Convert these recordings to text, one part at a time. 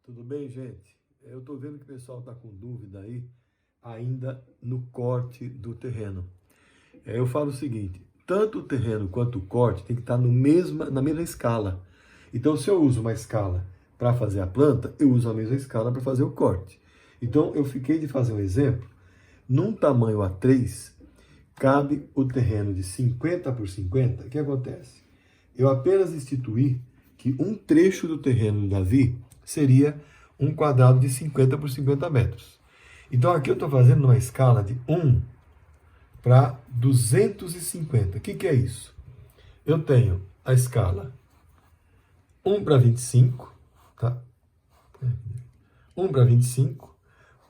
Tudo bem, gente? Eu estou vendo que o pessoal está com dúvida aí, ainda no corte do terreno. Eu falo o seguinte, tanto o terreno quanto o corte tem que estar na mesma escala. Então, se eu uso uma escala para fazer a planta, eu uso a mesma escala para fazer o corte. Então, eu fiquei de fazer um exemplo. Num tamanho A3, cabe o terreno de 50 por 50. O que acontece? Eu apenas instituí que um trecho do terreno do Davi seria um quadrado de 50 por 50 metros. Então aqui eu estou fazendo uma escala de 1 para 250. O que é isso? Eu tenho a escala 1 para 25, tá? 1 para 25,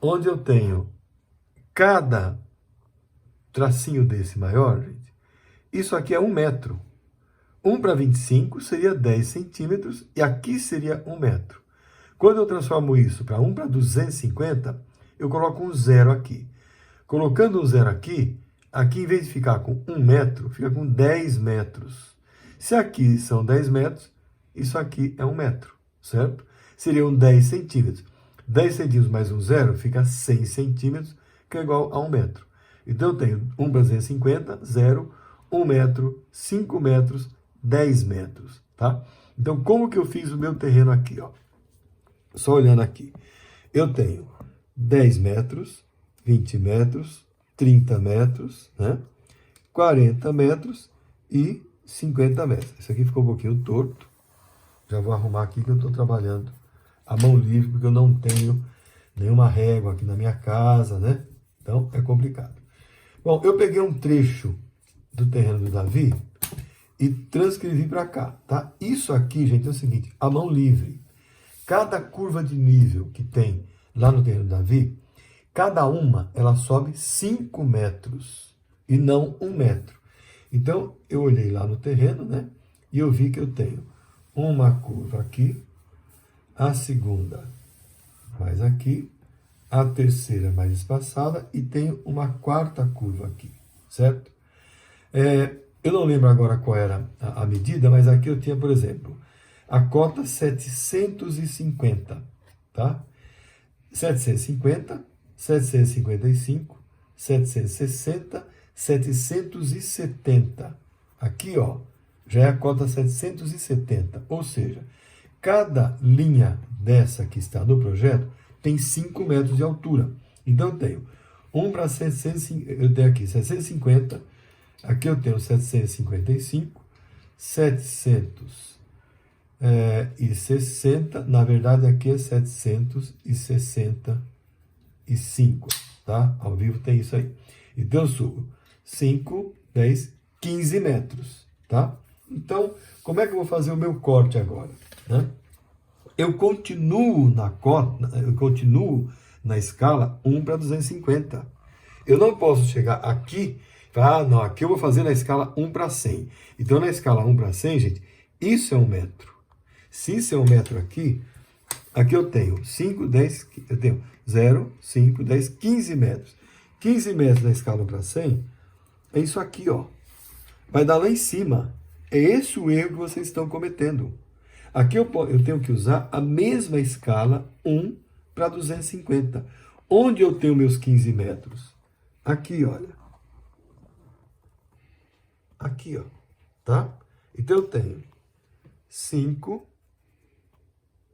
onde eu tenho cada tracinho desse maior, gente, isso aqui é 1 metro. 1 para 25 seria 10 centímetros e aqui seria 1 metro. Quando eu transformo isso para 1 para 250, eu coloco um zero aqui. Colocando um zero aqui, aqui em vez de ficar com 1 metro, fica com 10 metros. Se aqui são 10 metros, isso aqui é 1 metro, certo? Seriam 10 centímetros. 10 centímetros mais um zero fica 100 centímetros, que é igual a 1 metro. Então eu tenho 1 para 250, 0, 1 metro, 5 metros, 10 metros, tá? Então, como que eu fiz o meu terreno aqui, ó? Só olhando aqui. Eu tenho 10 metros, 20 metros, 30 metros, né? 40 metros e 50 metros. Isso aqui ficou um pouquinho torto. Já vou arrumar aqui que eu estou trabalhando a mão livre, porque eu não tenho nenhuma régua aqui na minha casa, né? Então, é complicado. Bom, eu peguei um trecho do terreno do Davi e transcrevi para cá, tá? Isso aqui, gente, é o seguinte, a mão livre. Cada curva de nível que tem lá no terreno do Davi, cada uma, ela sobe 5 metros e não 1 metro. Então, eu olhei lá no terreno, né? E eu vi que eu tenho uma curva aqui, a segunda mais aqui, a terceira mais espaçada e tenho uma quarta curva aqui, certo? Eu não lembro agora qual era a medida, mas aqui eu tinha, por exemplo, a cota 750, tá? 750, 755, 760, 770. Aqui, ó, já é a cota 770, ou seja, cada linha dessa que está no projeto tem 5 metros de altura. Então, eu tenho 1 para 750, eu tenho aqui 750, aqui eu tenho 755, 760, na verdade aqui é 765, tá? Ao vivo tem isso aí. Então eu subo 5, 10, 15 metros, tá? Então, como é que eu vou fazer o meu corte agora, né? Eu continuo na escala 1 para 250. Eu não posso chegar aqui e falar, não, aqui eu vou fazer na escala 1 para 100. Então, na escala 1 para 100, gente, isso é 1 metro. Se isso é 1 metro aqui eu tenho 5, 10, eu tenho 0, 5, 10, 15 metros. 15 metros na escala 1 para 100 é isso aqui, ó. Vai dar lá em cima. É esse o erro que vocês estão cometendo. Aqui eu tenho que usar a mesma escala 1 para 250. Onde eu tenho meus 15 metros? Aqui, olha. Aqui, ó. Tá? Então eu tenho 5,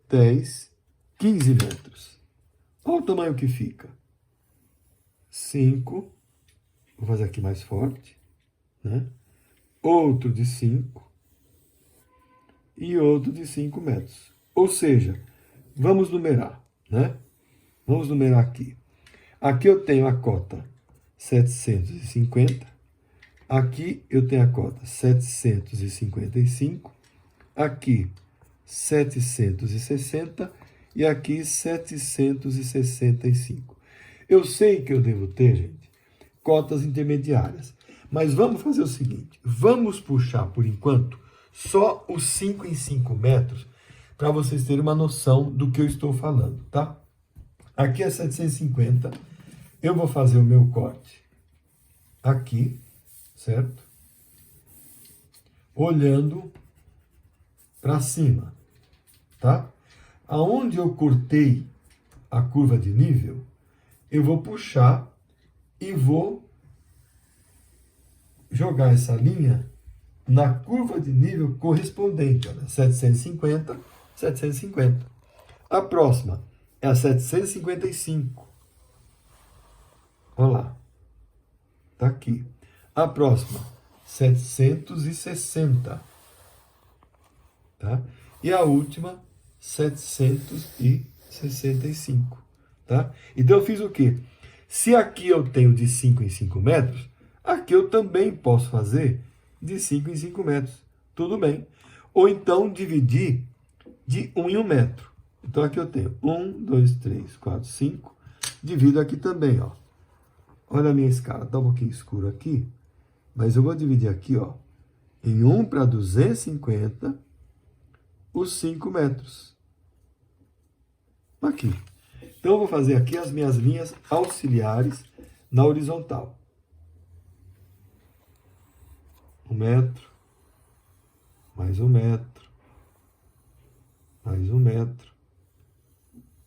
10, 15 metros. Qual o tamanho que fica? 5. Vou fazer aqui mais forte, né? Outro de 5. E outro de 5 metros. Ou seja, vamos numerar, né? Vamos numerar aqui. Aqui eu tenho a cota 750. Aqui eu tenho a cota 755. Aqui 760 e aqui 765. Eu sei que eu devo ter, gente, cotas intermediárias. Mas vamos fazer o seguinte, vamos puxar por enquanto só os 5 em 5 metros para vocês terem uma noção do que eu estou falando, tá? Aqui é 750, eu vou fazer o meu corte aqui, certo? Olhando para cima, tá? Aonde eu cortei a curva de nível, eu vou puxar e vou jogar essa linha na curva de nível correspondente, olha, 750, 750. A próxima é a 755. Olha lá. Está aqui. A próxima, 760. Tá? E a última, 765. Tá? Então eu fiz o quê? Se aqui eu tenho de 5 em 5 metros, aqui eu também posso fazer de 5 em 5 metros. Tudo bem. Ou então dividir de 1 em 1 metro. Então aqui eu tenho 1, 2, 3, 4, 5. Divido aqui também, ó. Olha a minha escala. Está um pouquinho escuro aqui. Mas eu vou dividir aqui, ó, em 1 para 250 os 5 metros. Aqui. Então, eu vou fazer aqui as minhas linhas auxiliares na horizontal. 1 metro, mais 1 metro, mais 1 metro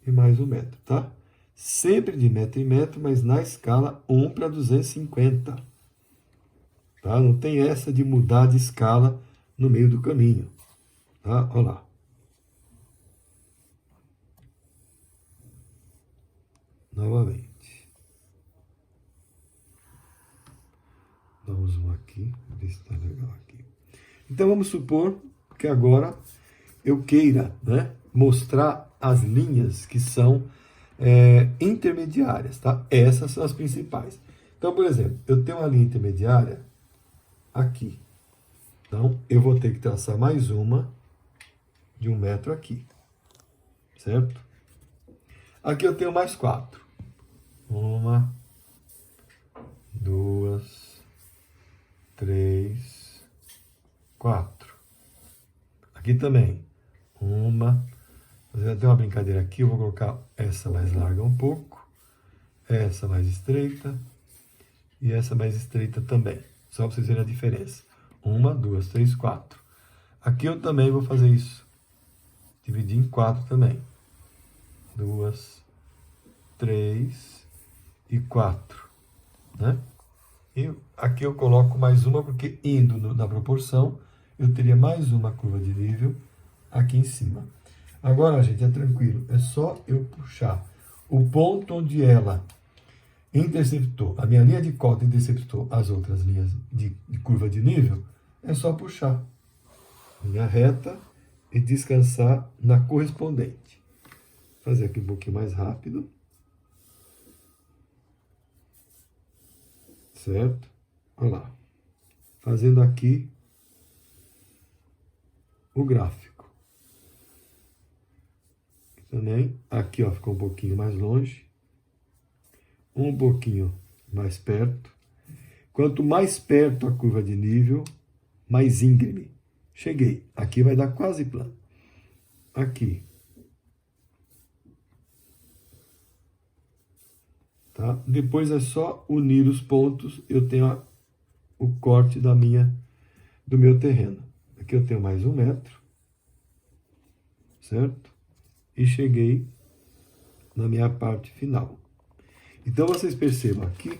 e mais 1 metro, tá? Sempre de metro em metro, mas na escala 1 para 250. Tá? Não tem essa de mudar de escala no meio do caminho. Tá? Olha lá. Novamente. Dá um zoom aqui, ver se está legal aqui. Então vamos supor que agora eu queira, né, mostrar as linhas que são intermediárias, tá? Essas são as principais. Então, por exemplo, eu tenho uma linha intermediária aqui. Então, eu vou ter que traçar mais uma de 1 metro aqui, certo? Aqui eu tenho mais 4. 1, 2, 3, 4. Aqui também. 1. Fazer até uma brincadeira aqui, eu vou colocar essa mais larga um pouco, essa mais estreita e essa mais estreita também. Só para vocês verem a diferença. 1, 2, 3, 4. Aqui eu também vou fazer isso. Dividir em 4 também. 2, 3 e 4. Né? E aqui eu coloco mais uma, porque indo na proporção, eu teria mais uma curva de nível aqui em cima. Agora, gente, é tranquilo. É só eu puxar o ponto onde ela interceptou, a minha linha de cota interceptou as outras linhas de curva de nível, é só puxar linha reta e descansar na correspondente. Vou fazer aqui um pouquinho mais rápido. Certo? Olha lá. Fazendo aqui o gráfico. Também, aqui ó, ficou um pouquinho mais longe. Um pouquinho mais perto. Quanto mais perto a curva de nível, mais íngreme. Cheguei. Aqui vai dar quase plano. Aqui. Tá? Depois é só unir os pontos. Eu tenho o corte do meu terreno. Aqui eu tenho mais 1 metro. Certo? E cheguei na minha parte final. Então, vocês percebam aqui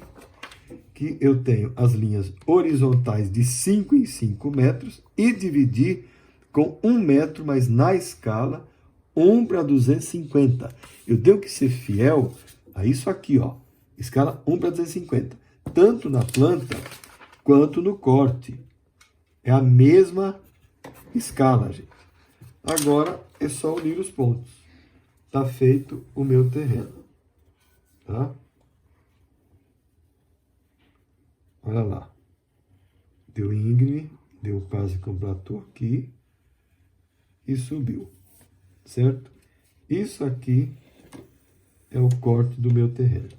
que eu tenho as linhas horizontais de 5 em 5 metros e dividir com 1 metro, mas na escala 1 para 250. Eu tenho que ser fiel a isso aqui, ó. Escala 1 para 250. Tanto na planta quanto no corte. É a mesma escala, gente. Agora é só unir os pontos. Está feito o meu terreno. Tá? Olha lá. Deu íngreme, deu quase que um platô aqui e subiu. Certo? Isso aqui é o corte do meu terreno.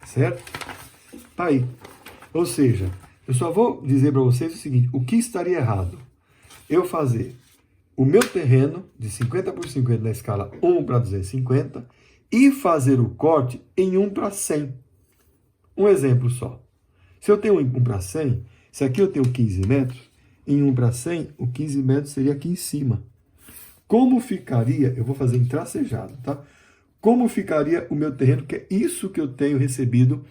certo? Tá aí. Ou seja, eu só vou dizer para vocês o seguinte, o que estaria errado? Eu fazer o meu terreno de 50 por 50 na escala 1 para 250 e fazer o corte em 1 para 100. Um exemplo só. Se eu tenho 1 para 100, se aqui eu tenho 15 metros, em 1 para 100, o 15 metros seria aqui em cima. Como ficaria, eu vou fazer em tracejado, tá? Como ficaria o meu terreno, que é isso que eu tenho recebido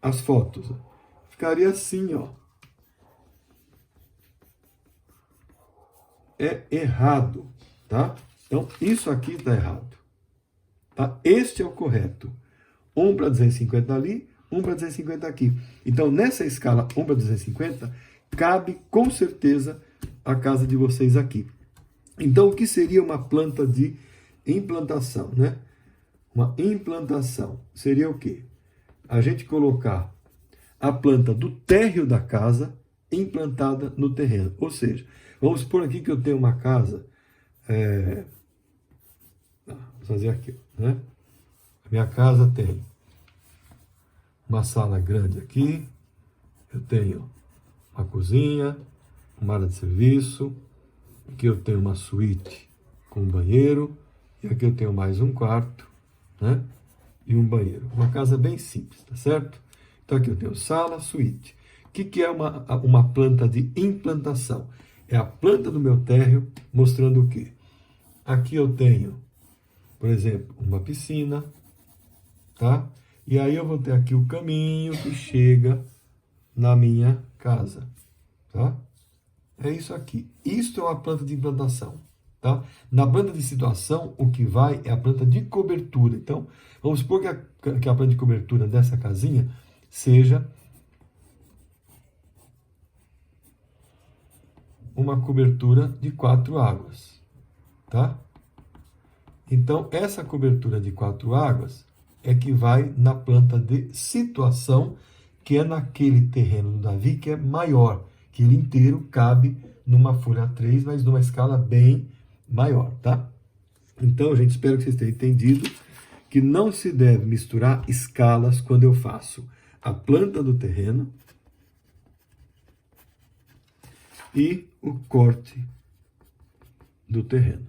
as fotos. Ficaria assim, ó. É errado, tá? Então, isso aqui está errado. Tá? Este é o correto. 1 para 250 ali, 1 para 250 aqui. Então, nessa escala 1 para 250, cabe com certeza a casa de vocês aqui. Então, o que seria uma planta de implantação, né? Uma implantação seria o quê? A gente colocar a planta do térreo da casa implantada no terreno. Ou seja, vamos supor aqui que eu tenho uma casa, vou fazer aqui, né? A minha casa tem uma sala grande aqui, eu tenho uma cozinha, uma área de serviço, aqui eu tenho uma suíte com banheiro, e aqui eu tenho mais um quarto, né? E um banheiro. Uma casa bem simples, tá certo? Então aqui eu tenho sala, suíte. O que é uma planta de implantação? É a planta do meu térreo mostrando o quê? Aqui eu tenho, por exemplo, uma piscina, tá? E aí eu vou ter aqui o caminho que chega na minha casa, tá? É isso aqui. Isto é uma planta de implantação, tá? Na planta de situação, o que vai é a planta de cobertura. Então, vamos supor que a planta de cobertura dessa casinha seja uma cobertura de 4 águas, tá? Então, essa cobertura de 4 águas é que vai na planta de situação, que é naquele terreno do Davi que é maior, que ele inteiro cabe numa folha 3, mas numa escala bem maior, tá? Então, gente, espero que vocês tenham entendido que não se deve misturar escalas quando eu faço a planta do terreno e o corte do terreno.